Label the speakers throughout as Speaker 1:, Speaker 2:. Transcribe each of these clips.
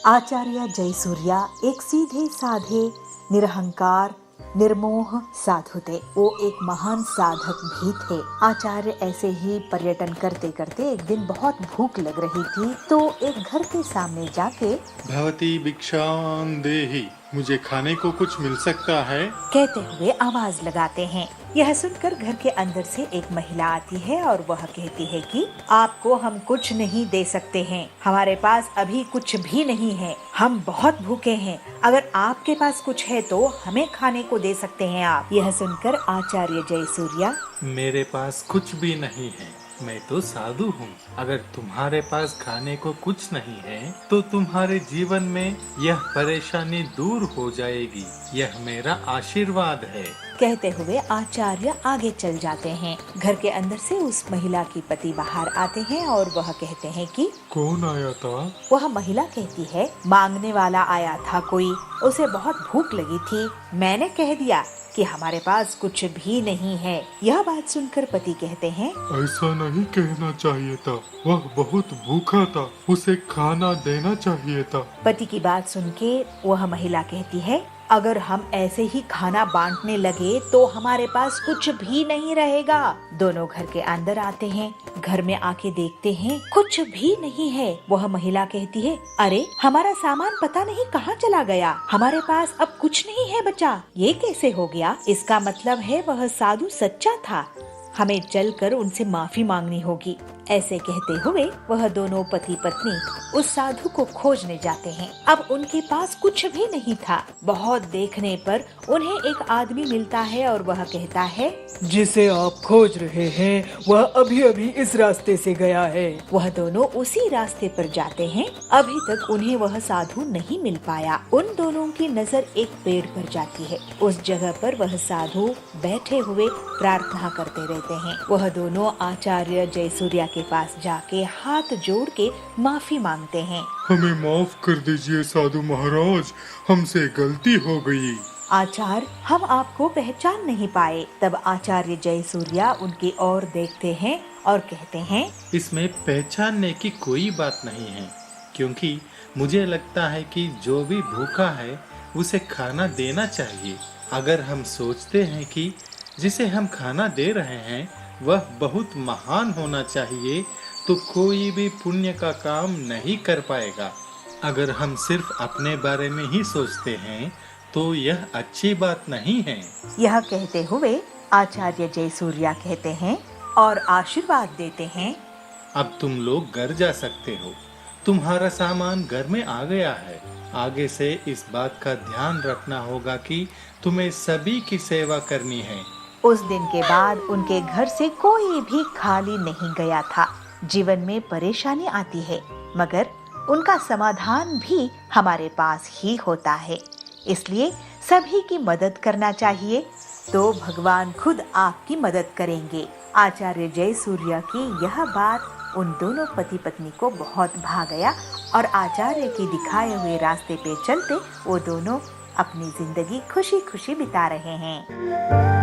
Speaker 1: आचार्य जयसूर्या एक सीधे साधे निरहंकार निर्मोह साधु थे। वो एक महान साधक भी थे। आचार्य ऐसे ही पर्यटन करते करते एक दिन बहुत भूख लग रही थी, तो एक घर के सामने जाके
Speaker 2: भवती भिक्षां देहि, मुझे खाने को कुछ मिल सकता है?
Speaker 1: कहते हुए आवाज लगाते हैं। यह सुनकर घर के अंदर से एक महिला आती है और वह कहती है कि आपको हम कुछ नहीं दे सकते हैं, हमारे पास अभी कुछ भी नहीं है, हम बहुत भूखे हैं, अगर आपके पास कुछ है तो हमें खाने को दे सकते हैं आप। यह सुनकर आचार्य जयसूर्या,
Speaker 2: मेरे पास कुछ भी नहीं है, मैं तो साधु हूँ। अगर तुम्हारे पास खाने को कुछ नहीं है तो तुम्हारे जीवन में यह परेशानी दूर हो जाएगी, यह मेरा आशीर्वाद है।
Speaker 1: कहते हुए आचार्य आगे चल जाते हैं। घर के अंदर से उस महिला की पति बाहर आते हैं और वह कहते हैं कि
Speaker 2: कौन आया था?
Speaker 1: वह महिला कहती है, मांगने वाला आया था कोई, उसे बहुत भूख लगी थी, मैंने कह दिया कि हमारे पास कुछ भी नहीं है। यह बात सुनकर पति कहते हैं,
Speaker 2: ऐसा नहीं कहना चाहिए था, वह बहुत भूखा था, उसे खाना देना चाहिए था।
Speaker 1: पति की बात सुन के वह महिला कहती है, अगर हम ऐसे ही खाना बांटने लगे तो हमारे पास कुछ भी नहीं रहेगा। दोनों घर के अंदर आते हैं, घर में आके देखते हैं कुछ भी नहीं है। वह महिला कहती है, अरे हमारा सामान पता नहीं कहाँ चला गया, हमारे पास अब कुछ नहीं है बचा, ये कैसे हो गया? इसका मतलब है वह साधु सच्चा था, हमें चलकर उनसे माफी मांगनी होगी। ऐसे कहते हुए वह दोनों पति पत्नी उस साधु को खोजने जाते हैं। अब उनके पास कुछ भी नहीं था। बहुत देखने पर उन्हें एक आदमी मिलता है और वह कहता है,
Speaker 3: जिसे आप खोज रहे हैं वह अभी अभी इस रास्ते से गया है।
Speaker 1: वह दोनों उसी रास्ते पर जाते हैं। अभी तक उन्हें वह साधु नहीं मिल पाया। उन दोनों की नजर एक पेड़ पर जाती है। उस जगह पर वह साधु बैठे हुए प्रार्थना करते रहते हैं। वह दोनों आचार्य जयसूर्या के पास जाके हाथ जोड़ के माफी मांगते हैं।
Speaker 2: हमें माफ कर दीजिए साधु महाराज, हमसे गलती हो गई।
Speaker 1: आचार्य, हम आपको पहचान नहीं पाए। तब आचार्य जयसूर्या उनकी ओर देखते हैं और कहते हैं,
Speaker 2: इसमें पहचानने की कोई बात नहीं है, क्योंकि मुझे लगता है कि जो भी भूखा है उसे खाना देना चाहिए। अगर हम सोचते हैं कि जिसे हम खाना दे रहे हैं वह बहुत महान होना चाहिए, तो कोई भी पुण्य का काम नहीं कर पाएगा। अगर हम सिर्फ अपने बारे में ही सोचते हैं तो यह अच्छी बात नहीं है।
Speaker 1: यह कहते हुए आचार्य जयसूर्या कहते हैं और आशीर्वाद देते हैं,
Speaker 2: अब तुम लोग घर जा सकते हो, तुम्हारा सामान घर में आ गया है। आगे से इस बात का ध्यान रखना होगा कि तुम्हें सभी की सेवा करनी है।
Speaker 1: उस दिन के बाद उनके घर से कोई भी खाली नहीं गया था। जीवन में परेशानी आती है, मगर उनका समाधान भी हमारे पास ही होता है। इसलिए सभी की मदद करना चाहिए, तो भगवान खुद आपकी मदद करेंगे। आचार्य जयसूर्या की यह बात उन दोनों पति पत्नी को बहुत भा गया और आचार्य के दिखाए हुए रास्ते पे चलते वो दोनों अपनी जिंदगी खुशी खुशी बिता रहे हैं।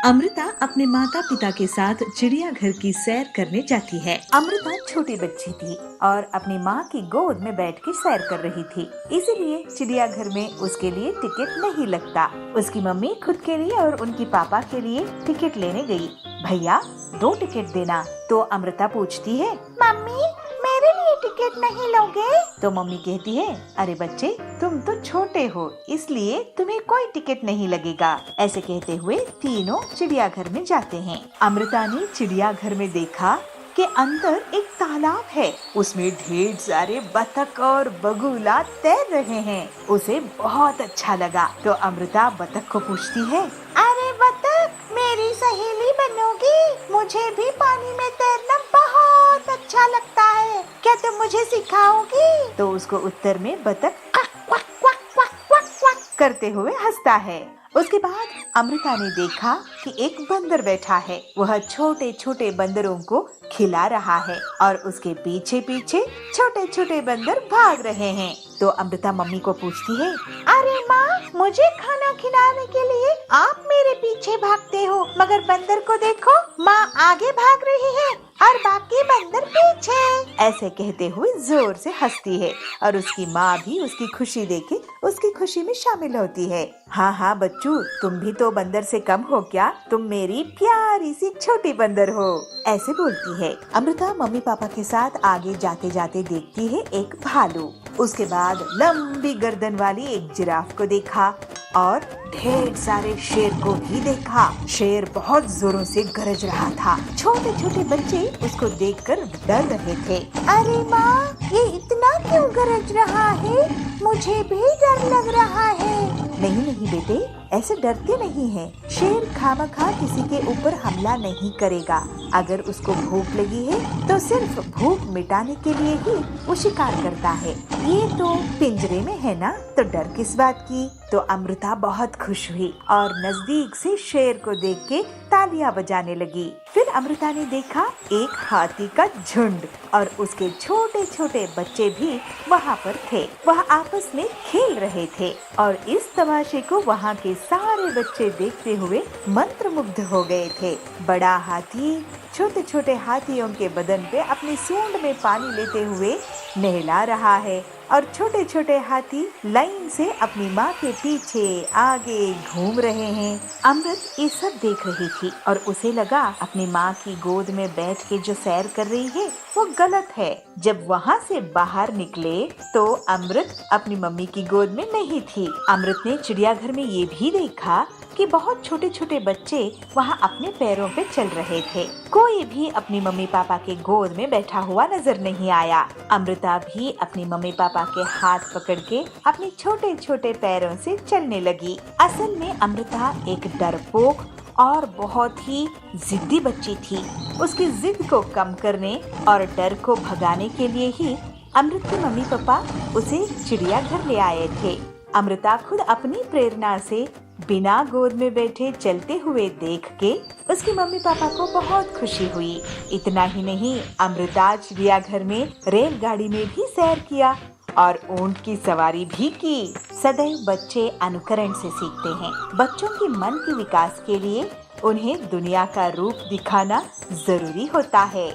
Speaker 1: अमृता अपने माता पिता के साथ चिड़ियाघर की सैर करने जाती है। अमृता छोटी बच्ची थी और अपनी माँ की गोद में बैठ के सैर कर रही थी, इसीलिए चिड़ियाघर में उसके लिए टिकट नहीं लगता। उसकी मम्मी खुद के लिए और उनकी पापा के लिए टिकट लेने गई। भैया 2 टिकट देना। तो अमृता पूछती है, मम्मी मेरे लिए टिकट नहीं लोगे? तो मम्मी कहती है, अरे बच्चे तुम तो छोटे हो, इसलिए तुम्हें कोई टिकट नहीं लगेगा। ऐसे कहते हुए तीनों चिड़ियाघर में जाते हैं। अमृता ने चिड़ियाघर में देखा कि अंदर एक तालाब है, उसमें ढेर सारे बतख और बगुला तैर रहे हैं। उसे बहुत अच्छा लगा, तो अमृता बतख को पूछती है, अरे बतख मेरी सहेली बनोगी? मुझे भी पानी में तैरना बहुत अच्छा लगता है, क्या तुम मुझे सिखाओगी? तो उसको उत्तर में बतख क्वक क्वक क्वक क्वक क्वक क्वक करते हुए हंसता है। उसके बाद अमृता ने देखा कि एक बंदर बैठा है। वह छोटे छोटे बंदरों को खिला रहा है और उसके पीछे पीछे छोटे छोटे बंदर भाग रहे हैं। तो अमृता मम्मी को पूछती है, अरे माँ, मुझे खाना खिलाने के लिए आप मेरे पीछे भागते हो, मगर बंदर को देखो, माँ आगे भाग रही है और बाकी बंदर पीछे। ऐसे कहते हुए जोर से हंसती है और उसकी माँ भी उसकी खुशी देखे उसकी खुशी में शामिल होती है। हाँ हाँ बच्चू, तुम भी तो बंदर से कम हो क्या? तुम मेरी प्यारी सी छोटी बंदर हो, ऐसे बोलती है। अमृता मम्मी पापा के साथ आगे जाते जाते देखती है एक भालू। उसके बाद लंबी गर्दन वाली एक जिराफ को देखा और ढेर सारे शेर को भी देखा। शेर बहुत जोरों से गरज रहा था। छोटे छोटे बच्चे उसको देखकर डर रहे थे। अरे माँ, ये इतना क्यों गरज रहा है? मुझे भी डर लग रहा है। नहीं नहीं बेटे, ऐसे डरते नहीं हैं। शेर खामखा किसी के ऊपर हमला नहीं करेगा। अगर उसको भूख लगी है तो सिर्फ भूख मिटाने के लिए ही वो शिकार करता है। ये तो पिंजरे में है ना, तो डर किस बात की? तो अमृता बहुत खुश हुई और नजदीक से शेर को देख के तालियां बजाने लगी। फिर अमृता ने देखा एक हाथी का झुंड और उसके छोटे छोटे बच्चे भी वहाँ पर थे। वह आपस में खेल रहे थे और इस तमाशे को वहाँ के सारे बच्चे देखते हुए मंत्रमुग्ध हो गए थे। बड़ा हाथी छोटे छोटे हाथियों के बदन पे अपनी सूंड में पानी लेते हुए नहला रहा है और छोटे छोटे हाथी लाइन से अपनी माँ के पीछे आगे घूम रहे हैं। अमृत ये सब देख रही थी और उसे लगा अपनी माँ की गोद में बैठ के जो सैर कर रही है वो गलत है। जब वहाँ से बाहर निकले तो अमृत अपनी मम्मी की गोद में नहीं थी। अमृत ने चिड़ियाघर में ये भी देखा कि बहुत छोटे छोटे बच्चे वहाँ अपने पैरों पे चल रहे थे। कोई भी अपनी मम्मी पापा के गोद में बैठा हुआ नजर नहीं आया। अमृता भी अपनी मम्मी पापा के हाथ पकड़ के अपने छोटे छोटे पैरों से चलने लगी। असल में अमृता एक डरपोक और बहुत ही जिद्दी बच्ची थी। उसकी जिद को कम करने और डर को भगाने के लिए ही अमृत के मम्मी पापा उसे चिड़ियाघर ले आए थे। अमृता खुद अपनी प्रेरणा से बिना गोद में बैठे चलते हुए देख के उसकी मम्मी पापा को बहुत खुशी हुई। इतना ही नहीं, अमृता चिड़ियाघर में रेलगाड़ी में भी सैर किया और ऊंट की सवारी भी की। सदैव बच्चे अनुकरण से सीखते हैं। बच्चों के मन के विकास के लिए उन्हें दुनिया का रूप दिखाना जरूरी होता है।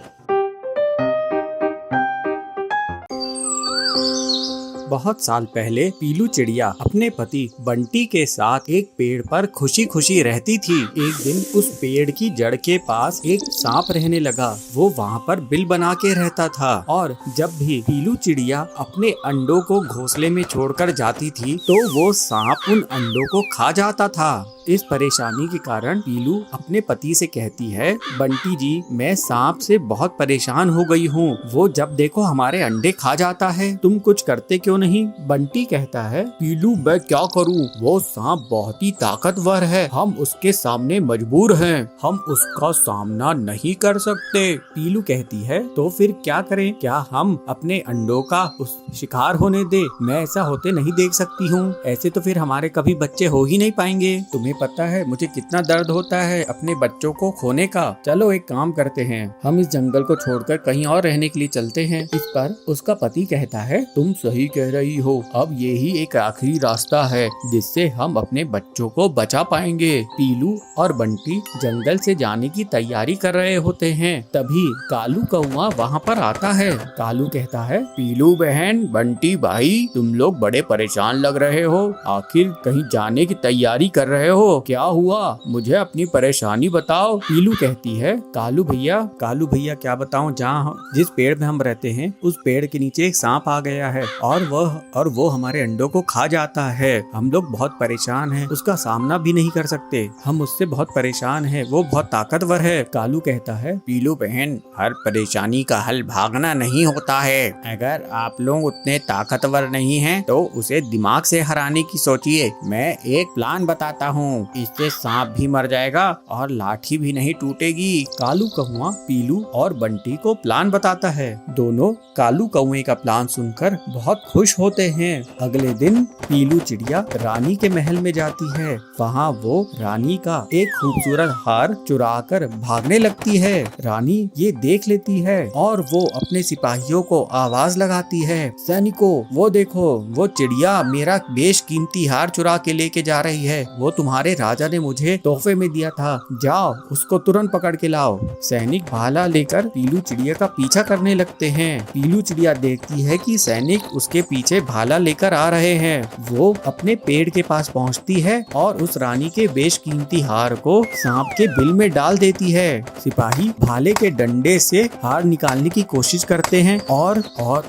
Speaker 4: बहुत साल पहले पीलू चिड़िया अपने पति बंटी के साथ एक पेड़ पर खुशी खुशी रहती थी। एक दिन उस पेड़ की जड़ के पास एक सांप रहने लगा। वो वहाँ पर बिल बना के रहता था और जब भी पीलू चिड़िया अपने अंडों को घोंसले में छोड़कर जाती थी तो वो सांप उन अंडों को खा जाता था। इस परेशानी के कारण पीलू अपने पति से कहती है, बंटी जी, मैं सांप से बहुत परेशान हो गई हूँ। वो जब देखो हमारे अंडे खा जाता है, तुम कुछ करते क्यों नहीं? बंटी कहता है, पीलू मैं क्या करूँ, वो सांप बहुत ही ताकतवर है, हम उसके सामने मजबूर हैं, हम उसका सामना नहीं कर सकते। पीलू कहती है, तो फिर क्या करें? क्या हम अपने अंडों का उस शिकार होने दे? मैं ऐसा होते नहीं देख सकती हूँ। ऐसे तो फिर हमारे कभी बच्चे हो ही नहीं पाएंगे। तुम्हें पता है मुझे कितना दर्द होता है अपने बच्चों को खोने का। चलो एक काम करते हैं, हम इस जंगल को छोड़कर कहीं और रहने के लिए चलते हैं। इस पर उसका पति कहता है, तुम सही कह रही हो, अब यही एक आखिरी रास्ता है जिससे हम अपने बच्चों को बचा पाएंगे। पीलू और बंटी जंगल से जाने की तैयारी कर रहे होते हैं। तभी कालू कौवा वहाँ पर आता है। कालू कहता है, पीलू बहन, बंटी भाई, तुम लोग बड़े परेशान लग रहे हो, आखिर कहीं जाने की तैयारी कर रहे हो? क्या हुआ, मुझे अपनी परेशानी बताओ। पीलू कहती है, कालू भैया क्या बताऊं, जहाँ जिस पेड़ में हम रहते हैं उस पेड़ के नीचे एक सांप आ गया है और वो हमारे अंडों को खा जाता है। हम लोग बहुत परेशान हैं, उसका सामना भी नहीं कर सकते, हम उससे बहुत परेशान हैं, वो बहुत ताकतवर है। कालू कहता है, पीलू बहन, हर परेशानी का हल भागना नहीं होता है। अगर आप लोग उतने ताकतवर नहीं हैं तो उसे दिमाग से हराने की सोचिए। मैं एक प्लान बताता हूँ, इससे सांप भी मर जाएगा और लाठी भी नहीं टूटेगी। कालू कौवा पीलू और बंटी को प्लान बताता है। दोनों कालू कौवे का प्लान सुनकर बहुत खुश खुश होते हैं। अगले दिन पीलू चिड़िया रानी के महल में जाती है। वहाँ वो रानी का एक खूबसूरत हार चुराकर भागने लगती है। रानी ये देख लेती है और वो अपने सिपाहियों को आवाज लगाती है, सैनिकों वो देखो, वो चिड़िया मेरा बेशकीमती हार चुरा के लेके जा रही है। वो तुम्हारे राजा ने मुझे तोहफे में दिया था, जाओ उसको तुरंत पकड़ के लाओ। सैनिक भाला लेकर पीलू चिड़िया का पीछा करने लगते हैं। पीलू चिड़िया देखती है कि सैनिक उसके पीछे भाला लेकर आ रहे हैं। वो अपने पेड़ के पास पहुंचती है और उस रानी के बेशकीमती हार को सांप के बिल में डाल देती है। सिपाही भाले के डंडे से हार निकालने की कोशिश करते हैं और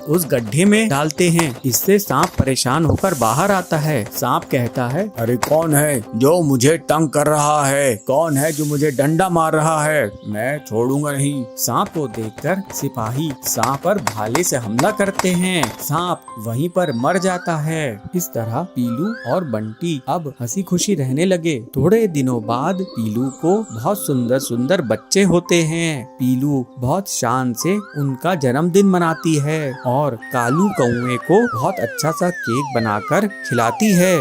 Speaker 4: उस गड्ढे में डालते हैं। इससे सांप परेशान होकर बाहर आता है। सांप कहता है, अरे कौन है जो मुझे तंग कर रहा है? कौन है जो मुझे डंडा मार रहा है? मैं छोड़ूंगा नहीं। सांप को देखकर सिपाही सांप पर भाले से हमला करते हैं। सांप वहीं पर मर जाता है। इस तरह पीलू और बंटी अब हंसी खुशी रहने लगे। थोड़े दिनों बाद पीलू को बहुत सुंदर सुंदर बच्चे होते हैं। पीलू बहुत शान से उनका जन्मदिन मनाती है और कालू कौवे को बहुत अच्छा सा केक बनाकर खिलाती है।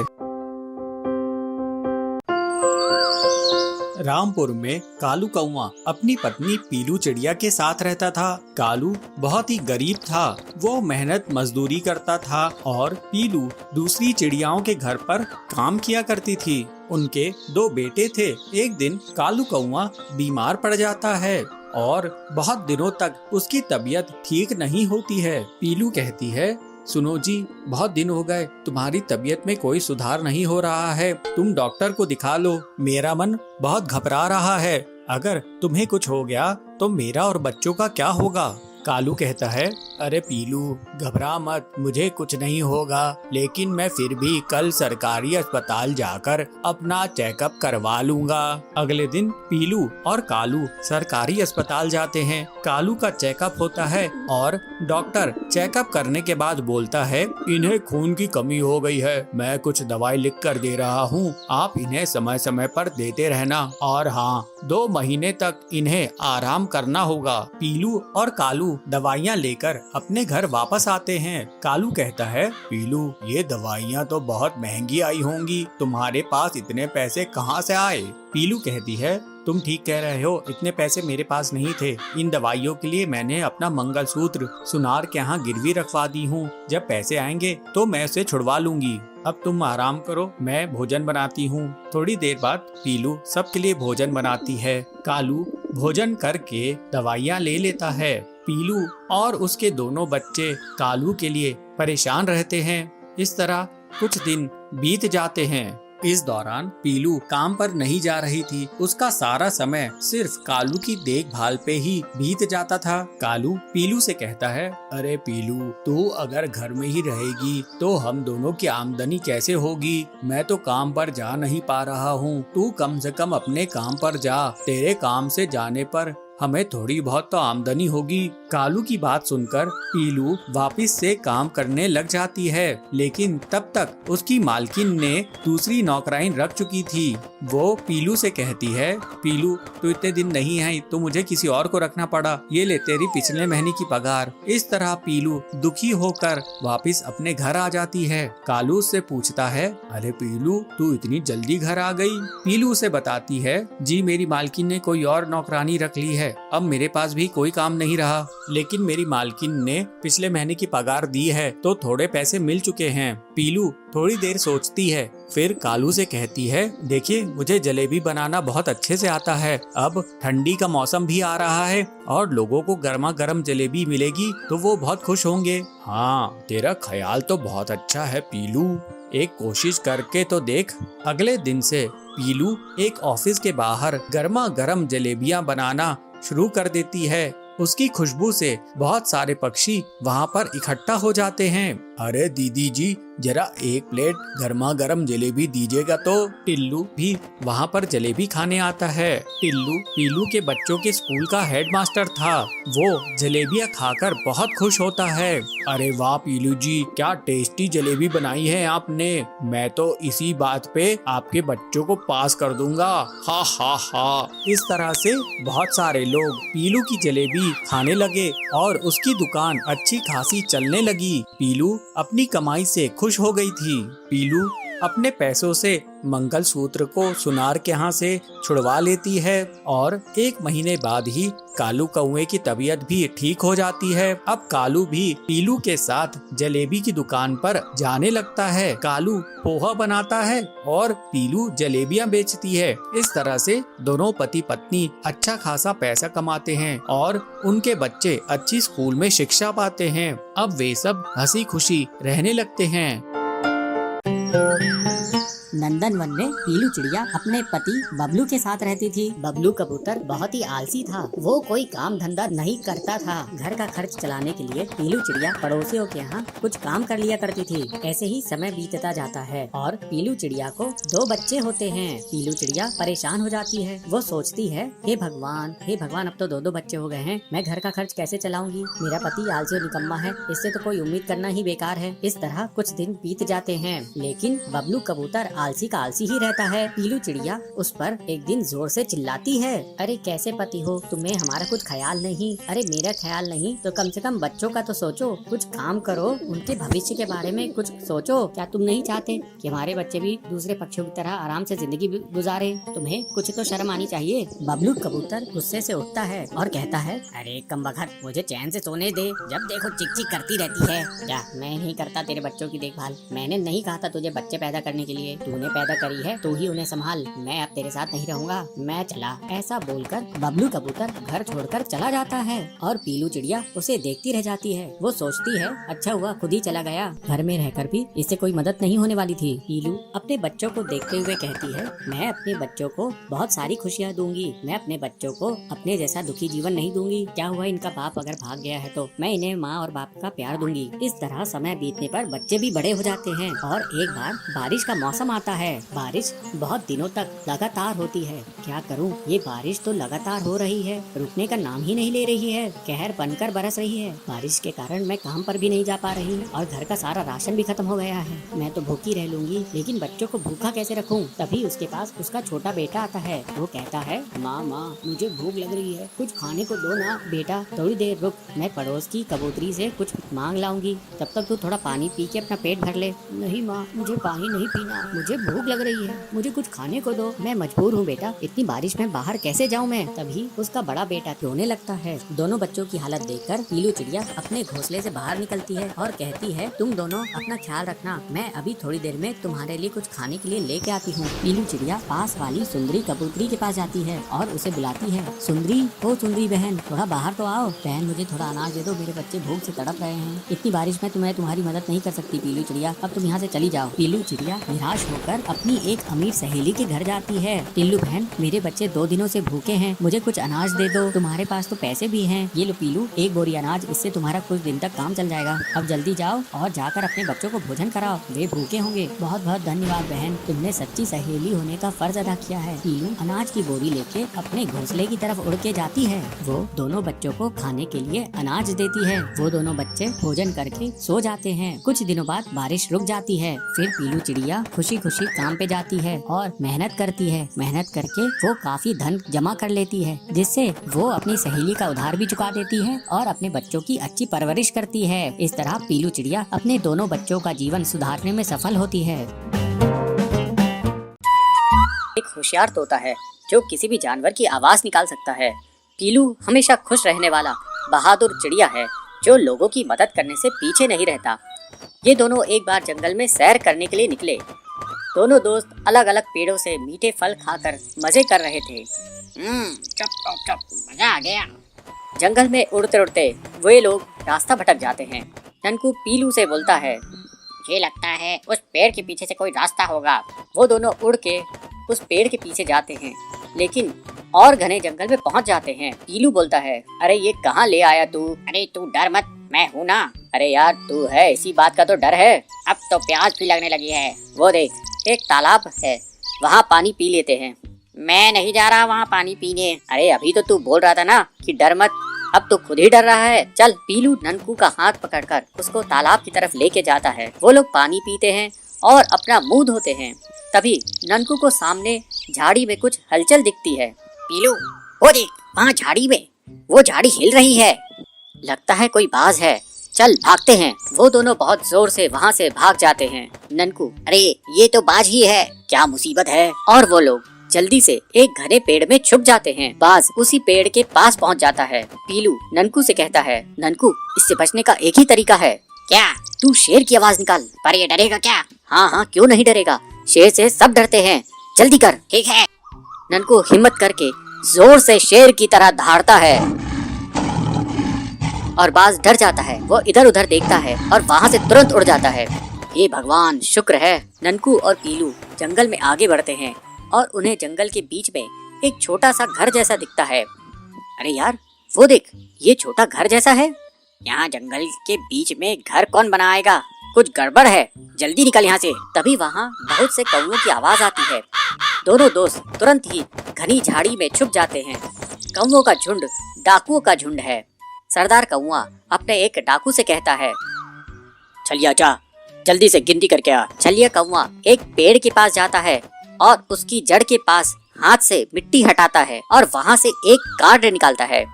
Speaker 4: रामपुर में कालू कौवा अपनी पत्नी पीलू चिड़िया के साथ रहता था। कालू बहुत ही गरीब था। वो मेहनत मजदूरी करता था और पीलू दूसरी चिड़ियाओं के घर पर काम किया करती थी। उनके 2 बेटे थे। एक दिन कालू कौवा बीमार पड़ जाता है और बहुत दिनों तक उसकी तबीयत ठीक नहीं होती है। पीलू कहती है, सुनो जी, बहुत दिन हो गए, तुम्हारी तबीयत में कोई सुधार नहीं हो रहा है, तुम डॉक्टर को दिखा लो। मेरा मन बहुत घबरा रहा है, अगर तुम्हें कुछ हो गया तो मेरा और बच्चों का क्या होगा? कालू कहता है, अरे पीलू घबरा मत, मुझे कुछ नहीं होगा, लेकिन मैं फिर भी कल सरकारी अस्पताल जाकर अपना चेकअप करवा लूंगा। अगले दिन पीलू और कालू सरकारी अस्पताल जाते हैं। कालू का चेकअप होता है और डॉक्टर चेकअप करने के बाद बोलता है, इन्हें खून की कमी हो गई है, मैं कुछ दवाई लिख कर दे रहा हूँ, आप इन्हें समय समय पर देते रहना और हाँ, 2 महीने तक इन्हें आराम करना होगा। पीलू और कालू दवाइयाँ लेकर अपने घर वापस आते हैं। कालू कहता है, पीलू ये दवाइयाँ तो बहुत महंगी आई होंगी, तुम्हारे पास इतने पैसे कहाँ से आए? पीलू कहती है, तुम ठीक कह रहे हो, इतने पैसे मेरे पास नहीं थे। इन दवाइयों के लिए मैंने अपना मंगलसूत्र सुनार के यहाँ गिरवी रखवा दी हूँ, जब पैसे आएंगे तो मैं उसे छुड़वा लूंगी। अब तुम आराम करो, मैं भोजन बनाती हूँ। थोड़ी देर बाद पीलू सबके लिए भोजन बनाती है। कालू भोजन करके दवाइयाँ ले लेता है। पीलू और उसके दोनों बच्चे कालू के लिए परेशान रहते हैं। इस तरह कुछ दिन बीत जाते हैं। इस दौरान पीलू काम पर नहीं जा रही थी। उसका सारा समय सिर्फ कालू की देखभाल पे ही बीत जाता था। कालू पीलू से कहता है, अरे पीलू, तू अगर घर में ही रहेगी तो हम दोनों की आमदनी कैसे होगी? मैं तो काम पर जा नहीं पा रहा हूँ, तू कम से कम अपने काम पर जा। तेरे काम से जाने पर हमें थोड़ी बहुत तो आमदनी होगी। कालू की बात सुनकर पीलू वापस से काम करने लग जाती है, लेकिन तब तक उसकी मालकिन ने दूसरी नौकराइन रख चुकी थी। वो पीलू से कहती है, पीलू तू इतने दिन नहीं है तो मुझे किसी और को रखना पड़ा, ये ले तेरी पिछले महीने की पगार। इस तरह पीलू दुखी होकर वापस अपने घर आ जाती है। कालू उससे पूछता है, अरे पीलू तू इतनी जल्दी घर आ गई? पीलू उसे बताती है, जी मेरी मालकिन ने कोई और नौकरानी रख ली है, अब मेरे पास भी कोई काम नहीं रहा, लेकिन मेरी मालकिन ने पिछले महीने की पगार दी है तो थोड़े पैसे मिल चुके हैं। पीलू थोड़ी देर सोचती है, फिर कालू से कहती है, देखिए मुझे जलेबी बनाना बहुत अच्छे से आता है, अब ठंडी का मौसम भी आ रहा है और लोगों को गर्मा गर्म जलेबी मिलेगी तो वो बहुत खुश होंगे। हाँ, तेरा ख्याल तो बहुत अच्छा है पीलू, एक कोशिश करके तो देख। अगले दिन से पीलू एक ऑफिस के बाहर गर्मा गर्म जलेबियां बनाना शुरू कर देती है। उसकी खुशबू से बहुत सारे पक्षी वहाँ पर इकट्ठा हो जाते हैं। अरे दीदी जी, जरा एक प्लेट गर्मा गर्म जलेबी दीजिएगा तो। टिल्लू भी वहाँ पर जलेबी खाने आता है। टिल्लू पीलू के बच्चों के स्कूल का हेडमास्टर था। वो जलेबियाँ खाकर बहुत खुश होता है। अरे वाह पीलू जी, क्या टेस्टी जलेबी बनाई है आपने। मैं तो इसी बात पे आपके बच्चों को पास कर दूंगा। हा हा हा। इस तरह से बहुत सारे लोग पीलू की जलेबी खाने लगे और उसकी दुकान अच्छी खासी चलने लगी। पीलू अपनी कमाई से खुश हो गई थी। पीलू अपने पैसों से मंगलसूत्र को सुनार के यहाँ से छुड़वा लेती है और 1 महीने बाद ही कालू कौवे की तबीयत भी ठीक हो जाती है। अब कालू भी पीलू के साथ जलेबी की दुकान पर जाने लगता है। कालू पोहा बनाता है और पीलू जलेबियाँ बेचती है। इस तरह से दोनों पति पत्नी अच्छा खासा पैसा कमाते हैं और उनके बच्चे अच्छी स्कूल में शिक्षा पाते हैं। अब वे सब हंसी खुशी रहने लगते हैं।
Speaker 5: नंदनवन में पीलू चिड़िया अपने पति बबलू के साथ रहती थी। बबलू कबूतर बहुत ही आलसी था। वो कोई काम धंधा नहीं करता था। घर का खर्च चलाने के लिए पीलू चिड़िया पड़ोसियों के यहाँ कुछ काम कर लिया करती थी। ऐसे ही समय बीतता जाता है और पीलू चिड़िया को 2 बच्चे होते हैं। पीलू चिड़िया परेशान हो जाती है। वो सोचती है, हे भगवान अब तो 2 बच्चे हो गए हैं। मैं घर का खर्च कैसे चलाऊंगी। मेरा पति आलसी और निकम्मा है, इससे तो कोई उम्मीद करना ही बेकार है। इस तरह कुछ दिन बीत जाते हैं, लेकिन बबलू कबूतर आलसी का आलसी ही रहता है। पीलू चिड़िया उस पर एक दिन जोर से चिल्लाती है, अरे कैसे पति हो, तुम्हें हमारा कुछ ख्याल नहीं। अरे मेरा ख्याल नहीं तो कम से कम बच्चों का तो सोचो, कुछ काम करो, उनके भविष्य के बारे में कुछ सोचो। क्या तुम नहीं चाहते कि हमारे बच्चे भी दूसरे पक्षियों की तरह आराम से जिंदगी गुजारे। तुम्हें कुछ तो शर्म आनी चाहिए। बबलू कबूतर गुस्से से उठता है और कहता है, अरे कमबख्त, मुझे चैन से सोने दे। जब देखो चिक चिक करती रहती है। क्या मैं नहीं करता तेरे बच्चों की देखभाल? मैंने नहीं कहा था तुझे बच्चे पैदा करने के लिए, तूने पैदा करी है, तू ही उन्हें संभाल। मैं अब तेरे साथ नहीं रहूंगा, मैं चला। ऐसा बोलकर बबलू कबूतर घर छोड़कर चला जाता है और पीलू चिड़िया उसे देखती रह जाती है। वो सोचती है, अच्छा हुआ खुद ही चला गया। घर में रहकर भी इससे कोई मदद नहीं होने वाली थी। पीलू अपने बच्चों को देखते हुए कहती है, मैं अपने बच्चों को बहुत सारी खुशियाँ दूंगी। मैं अपने बच्चों को अपने जैसा दुखी जीवन नहीं दूंगी। क्या हुआ, इनका बाप अगर भाग गया है तो मैं इन्हें माँ और बाप का प्यार दूंगी। इस तरह समय बीतने पर बच्चे भी बड़े हो जाते हैं और एक बार बारिश का मौसम आता है। बारिश बहुत दिनों तक लगातार होती है। क्या करूं, ये बारिश तो लगातार हो रही है, रुकने का नाम ही नहीं ले रही है, कहर बनकर बरस रही है। बारिश के कारण मैं काम पर भी नहीं जा पा रही और घर का सारा राशन भी खत्म हो गया है। मैं तो भूखी रह लूंगी, लेकिन बच्चों को भूखा कैसे रखूं? तभी उसके पास उसका छोटा बेटा आता है। वो कहता है, माँ मुझे भूख लग रही है, कुछ खाने को दो ना। बेटा थोड़ी देर रुक, मैं पड़ोस की कबूतरी से कुछ मांग लाऊंगी, तब तक तू थोड़ा पानी पी के अपना पेट भर ले। नहीं माँ, मुझे पानी नहीं पीना, मुझे भूख लग रही है, मुझे कुछ खाने को दो। मैं मजबूर हूँ बेटा, इतनी बारिश में बाहर कैसे जाऊँ मैं? तभी उसका बड़ा बेटा रोने लगता है। दोनों बच्चों की हालत देखकर पीलू चिड़िया अपने घोंसले से बाहर निकलती है और कहती है, तुम दोनों अपना ख्याल रखना, मैं अभी थोड़ी देर में तुम्हारे लिए कुछ खाने के लिए लेके आती हूँ। पीलू चिड़िया पास वाली सुंदरी कबूतरी के पास जाती है और उसे बुलाती है, सुंदरी, ओ सुंदरी बहन, थोड़ा बाहर तो आओ। बहन मुझे थोड़ा अनाज दे दो, मेरे बच्चे भूख से तड़प रहे हैं। इतनी बारिश में तुम्हें तुम्हारी मदद नहीं कर सकती पीलू चिड़िया, अब तुम यहाँ से चली जाओ। पीलू चिड़िया निराश होकर अपनी एक अमीर सहेली के घर जाती है। टिल्लू बहन, मेरे बच्चे 2 दिनों से भूखे हैं, मुझे कुछ अनाज दे दो, तुम्हारे पास तो पैसे भी हैं। ये लो पीलू, 1 बोरी अनाज, इससे तुम्हारा कुछ दिन तक काम चल जाएगा। अब जल्दी जाओ और जाकर अपने बच्चों को भोजन कराओ, वे भूखे होंगे। बहुत बहुत धन्यवाद बहन, तुमने सच्ची सहेली होने का फर्ज अदा किया है। पीलू अनाज की बोरी लेके अपने घोंसले की तरफ उड़ के जाती है। वो दोनों बच्चों को खाने के लिए अनाज देती है। वो दोनों बच्चे भोजन करके सो जाते हैं। कुछ दिनों बाद बारिश रुक जाती है। फिर पीलू चिड़िया खुशी खुशी काम पे जाती है और मेहनत करती है। मेहनत करके वो काफी धन जमा कर लेती है, जिससे वो अपनी सहेली का उधार भी चुका देती है और अपने बच्चों की अच्छी परवरिश करती है। इस तरह पीलू चिड़िया अपने दोनों बच्चों का जीवन सुधारने में सफल होती है। एक होशियार तोता है जो किसी भी जानवर की आवाज निकाल सकता है। पीलू हमेशा खुश रहने वाला बहादुर चिड़िया है जो लोगों की मदद करने से पीछे नहीं रहता। ये दोनों एक बार जंगल में सैर करने के लिए निकले। दोनों दोस्त अलग अलग पेड़ों से मीठे फल खाकर मजे कर रहे थे। चुप, मजा आ गया। जंगल में उड़ते उड़ते वे लोग रास्ता भटक जाते हैं। टनकू पीलू से बोलता है, मुझे लगता है उस पेड़ के पीछे से कोई रास्ता होगा। वो दोनों उड़ के उस पेड़ के पीछे जाते हैं, लेकिन और घने जंगल में पहुंच जाते हैं। पीलू बोलता है, अरे ये कहाँ ले आया तू? अरे तू डर मत, मैं हूँ ना। अरे यार तू है, इसी बात का तो डर है। अब तो प्यास भी लगने लगी है। वो देख, एक तालाब है, वहाँ पानी पी लेते हैं। मैं नहीं जा रहा वहाँ पानी पीने। अरे अभी तो तू बोल रहा था ना कि डर मत, अब तो खुद ही डर रहा है। चल। पीलू ननकू का हाथ पकड़कर उसको तालाब की तरफ लेके जाता है। वो लोग पानी पीते हैं और अपना मुंह धोते हैं। तभी ननकू को सामने झाड़ी में कुछ हलचल दिखती है। पीलू, वो देख, वहाँ झाड़ी में वो झाड़ी हिल रही है। लगता है कोई बाज है। चल भागते हैं। वो दोनों बहुत जोर से वहाँ से भाग जाते हैं। ननकू, अरे ये तो बाज ही है, क्या मुसीबत है। और वो लोग जल्दी से एक घने पेड़ में छुप जाते हैं। बाज उसी पेड़ के पास पहुँच जाता है। पीलू ननकू से कहता है, ननकू, इससे बचने का एक ही तरीका है। क्या? तू शेर की आवाज निकाल। पर ये डरेगा क्या? हाँ हाँ, क्यों नहीं डरेगा, शेर से सब डरते हैं। जल्दी कर। ठीक है। ननकू हिम्मत करके जोर से शेर की तरह दहाड़ता है और बाज डर जाता है। वो इधर उधर देखता है और वहाँ से तुरंत उड़ जाता है। हे भगवान, शुक्र है। ननकू और पीलू जंगल में आगे बढ़ते हैं और उन्हें जंगल के बीच में एक छोटा सा घर जैसा दिखता है। अरे यार, वो देख, ये छोटा घर जैसा है। यहाँ जंगल के बीच में घर कौन बनाएगा? कुछ गड़बड़ है, जल्दी निकल यहाँ से। तभी वहाँ बहुत से कौवों की आवाज आती है। दोनों दोस्त तुरंत ही घनी झाड़ी में छुप जाते हैं। कौवों का झुंड डाकुओं का झुंड है। सरदार कौवा अपने एक डाकू से कहता है, छलिया जा, जल्दी से गिनती करके आ। छलिया कौवा एक पेड़ के पास जाता है और उसकी जड़ के पास हाथ से मिट्टी हटाता है और वहाँ से एक कार्ड निकालता है।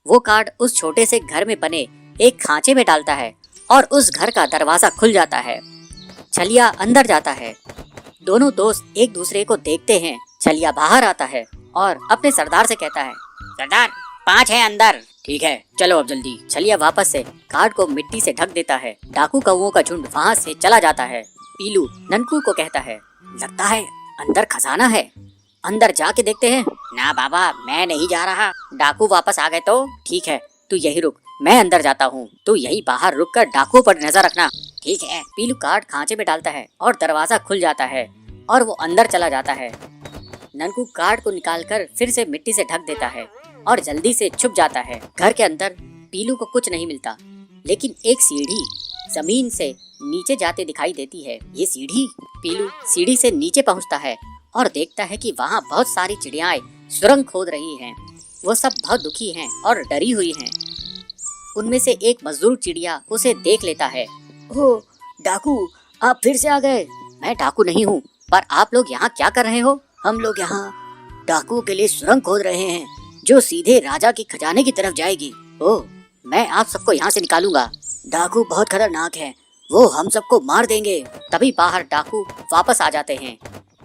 Speaker 5: वो कार्ड उस छोटे से घर में बने एक खांचे में डालता है और उस घर का दरवाजा खुल जाता है। छलिया अंदर जाता है। दोनों दोस्त एक दूसरे को देखते हैं। छलिया बाहर आता है और अपने सरदार से कहता है, सरदार, 5 है अंदर। ठीक है, चलो अब जल्दी। छलिया वापस से कार्ड को मिट्टी से ढक देता है। डाकू कौवों का झुंड वहाँ से चला जाता है। पीलू ननकू को कहता है, लगता है अंदर खजाना है, अंदर जाके देखते हैं। ना बाबा, मैं नहीं जा रहा। डाकू वापस आ गए तो? ठीक है, तू यही रुक, मैं अंदर जाता हूँ। तू यही बाहर रुक कर डाकुओं पर नजर रखना। ठीक है। पीलू कार्ड खांचे में डालता है और दरवाजा खुल जाता है और वो अंदर चला जाता है। ननकू कार्ड को निकालकर फिर से मिट्टी से ढक देता है और जल्दी से छुप जाता है। घर के अंदर पीलू को कुछ नहीं मिलता, लेकिन एक सीढ़ी जमीन से नीचे जाते दिखाई देती है। ये सीढ़ी। पीलू सीढ़ी से नीचे पहुंचता है और देखता है कि वहाँ बहुत सारी चिड़ियाएं सुरंग खोद रही हैं। वो सब बहुत दुखी हैं और डरी हुई हैं। उनमें से एक मजदूर चिड़िया उसे देख लेता है। ओह डाकू, आप फिर से आ गए। मैं डाकू नहीं हूँ, पर आप लोग यहाँ क्या कर रहे हो? हम लोग यहाँ डाकुओं के लिए सुरंग खोद रहे हैं जो सीधे राजा के खजाने की तरफ जाएगी। ओह, मैं आप सबको यहाँ से निकालूंगा। डाकू बहुत खतरनाक है, वो हम सबको मार देंगे। तभी बाहर डाकू वापस आ जाते हैं।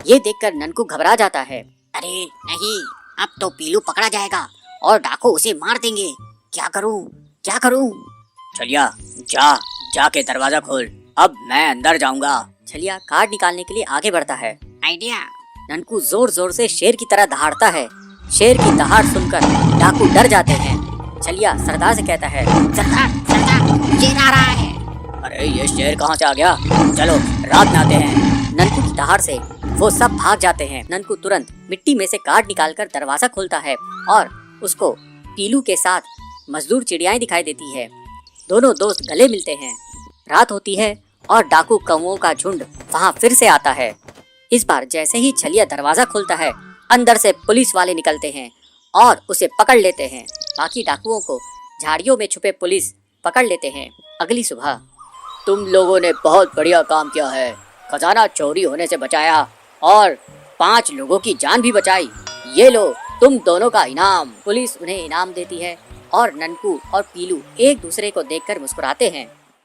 Speaker 5: ये देखकर ननकू घबरा जाता है। अरे नहीं, अब तो पीलू पकड़ा जाएगा और डाकू उसे मार देंगे। क्या करूं, क्या करूं? छलिया, जाके दरवाजा खोल, अब मैं अंदर जाऊंगा। छलिया कार्ड निकालने के लिए आगे बढ़ता है। आइडिया। ननकू जोर जोर से शेर की तरह दहाड़ता है। शेर की दहाड़ सुनकर डाकू डर जाते हैं। छलिया सरदार से कहता है, सरदार, शेर आ रहा है। अरे ये शेर कहाँ से आ गया? चलो रात में आते हैं। ननकू की दहाड़ से वो सब भाग जाते हैं। ननकू तुरंत मिट्टी में से कार्ड निकालकर दरवाजा खोलता है और उसको पीलू के साथ मजदूर चिड़ियाएं दिखाई देती है। दोनों दोस्त गले मिलते हैं। रात होती है और डाकू कौवों का झुंड वहाँ फिर से आता है। इस बार जैसे ही छलिया दरवाजा खोलता है, अंदर से पुलिस वाले निकलते हैं और उसे पकड़ लेते हैं। बाकी डाकुओं को झाड़ियों में छुपे पुलिस पकड़ लेते हैं। अगली सुबह, तुम लोगों ने बहुत बढ़िया काम किया है, खजाना चोरी होने से बचाया और 5 लोगों की जान भी बचाई। ये लो तुम दोनों का इनाम। पुलिस उन्हें इनाम देती है और ननकू और पीलू एक दूसरे को देखकर मुस्कुराते हैं।